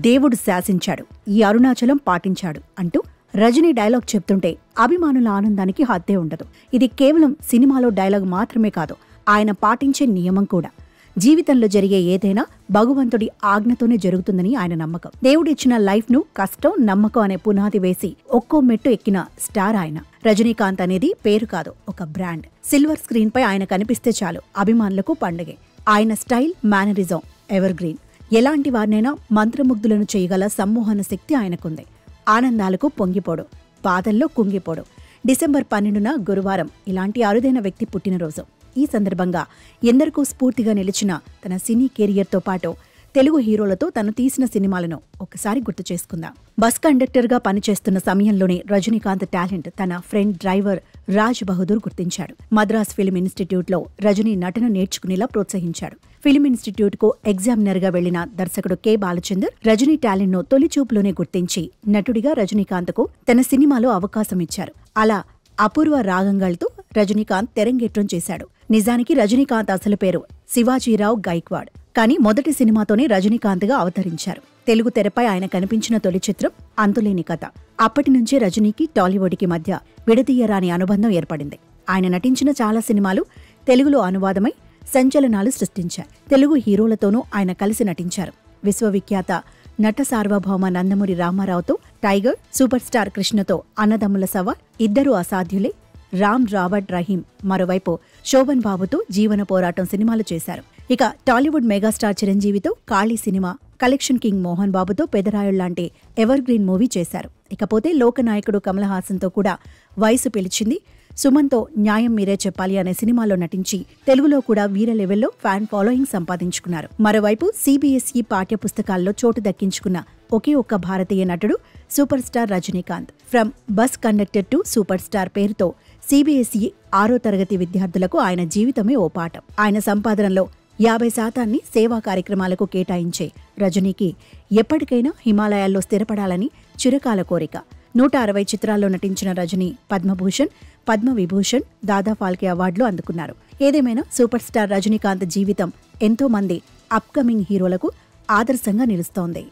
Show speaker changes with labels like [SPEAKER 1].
[SPEAKER 1] దేవుడు శాసించాడు, ఈ అరుణాచలం పాటించాడు అంటూ రజనీ డైలాగ్ చెప్తుంటే అభిమానుల ఆనందానికి హద్దే ఉండదు. ఇది కేవలం సినిమాలో డైలాగ్ మాత్రమే కాదు, ఆయన పాటించే నియమం కూడా. జీవితంలో జరిగే ఏదైనా భగవంతుడి ఆజ్ఞతోనే జరుగుతుందని ఆయన నమ్మకం. దేవుడిచ్చిన లైఫ్ ను కష్టం, నమ్మకం అనే పునాది వేసి ఒక్కో మెట్టు ఎక్కిన స్టార్ ఆయన. రజనీకాంత్ అనేది పేరు కాదు, ఒక బ్రాండ్. సిల్వర్ స్క్రీన్ పై ఆయన కనిపిస్తే చాలు అభిమానులకు పండగే. ఆయన స్టైల్, మేనరిజం ఎవర్ గ్రీన్. ఎలాంటి వారినైనా మంత్రముగ్ధులను చేయగల సమ్మోహన శక్తి ఆయనకుంది. ఆనందాలకు పొంగిపోడు, బాధల్లో కుంగిపోడు. డిసెంబర్ 12న గురువారం ఇలాంటి అరుదైన వ్యక్తి పుట్టినరోజు. ఈ సందర్భంగా ఎందరికో స్ఫూర్తిగా నిలిచిన తన సినీ కెరియర్తో పాటు తెలుగు హీరోలతో తను తీసిన సినిమాలను ఒకసారి గుర్తు చేసుకుందాం. బస్ కండక్టర్గా పనిచేస్తున్న సమయంలోనే రజనీకాంత్ టాలెంట్ తన ఫ్రెండ్ డ్రైవర్ రాజ్ బహదూర్ గుర్తించాడు. మద్రాస్ ఫిల్మ్ ఇన్స్టిట్యూట్లో రజనీ నటన నేర్చుకునేలా ప్రోత్సహించాడు. ఫిల్మ్ ఇన్స్టిట్యూట్ కు ఎగ్జామినర్ గా వెళ్లిన దర్శకుడు కె బాలచందర్ రజనీ టాలెంట్ ను తొలి చూపులోనే గుర్తించి నటుడిగా రజనీకాంత్ కు తన సినిమాలో అవకాశం ఇచ్చారు. అలా అపూర్వ రాగంగల్తో రజనీకాంత్ తెరంగేట్రం చేశాడు. నిజానికి రజనీకాంత్ అసలు పేరు శివాజీరావు గైక్వాడ్. కానీ మొదటి సినిమాతోనే రజనీకాంత్గా అవతరించారు. తెలుగు తెరపై ఆయన కనిపించిన తొలి చిత్రం అంతులేని కథ. అప్పటి నుంచే రజనీకి టాలీవుడ్కి మధ్య విడదీయరాని అనుబంధం ఏర్పడింది. ఆయన నటించిన చాలా సినిమాలు తెలుగులో అనువాదమై సంచలనాలు సృష్టించారు. తెలుగు హీరోలతోనూ ఆయన కలిసి నటించారు. విశ్వవిఖ్యాత నట సార్వభౌమ నందమూరి రామారావుతో టైగర్, సూపర్ స్టార్ కృష్ణతో అన్నదమ్ముల సవార్, ఇద్దరు అసాధ్యులే, రామ్ రాబర్ట్ రహీం, మరోవైపు శోభన్ బాబుతో జీవన పోరాటం సినిమాలు చేశారు. ఇక టాలీవుడ్ మెగాస్టార్ చిరంజీవితో కాళీ సినిమా, కలెక్షన్ కింగ్ మోహన్ బాబుతో పెదరాయుడు లాంటి ఎవర్ గ్రీన్ మూవీ చేశారు. ఇకపోతే లోకనాయకుడు కమల్ హాసన్తో కూడా వయసు పిలిచింది. సుమన్తో న్యాయం మీరే చెప్పాలి అనే సినిమాలో నటించి తెలుగులో కూడా వీర లెవెల్లో ఫ్యాన్ ఫాలోయింగ్ సంపాదించుకున్నారు. మరోవైపు సిబిఎస్ఈ పాఠ్య పుస్తకాల్లో చోటు దక్కించుకున్న ఒకే ఒక్క భారతీయ నటుడు super star Rajinikanth. From bus conductor to super star పేరుతో సిబిఎస్ఈ 6వ తరగతి విద్యార్థులకు ఆయన జీవితమే ఓ పాఠం. ఆయన సంపాదనలో 50% సేవా కార్యక్రమాలకు కేటాయించే రజనీకి ఎప్పటికైనా హిమాలయాల్లో స్థిరపడాలని చిరకాల కోరిక. 160 చిత్రాల్లో నటించిన రజనీ పద్మభూషణ్, పద్మవిభూషణ్, దాదా ఫాల్కే అవార్డులు అందుకున్నారు. ఏదేమైనా సూపర్ స్టార్ రజనీకాంత్ జీవితం ఎంతో మంది అప్కమింగ్ హీరోలకు ఆదర్శంగా నిలుస్తోంది.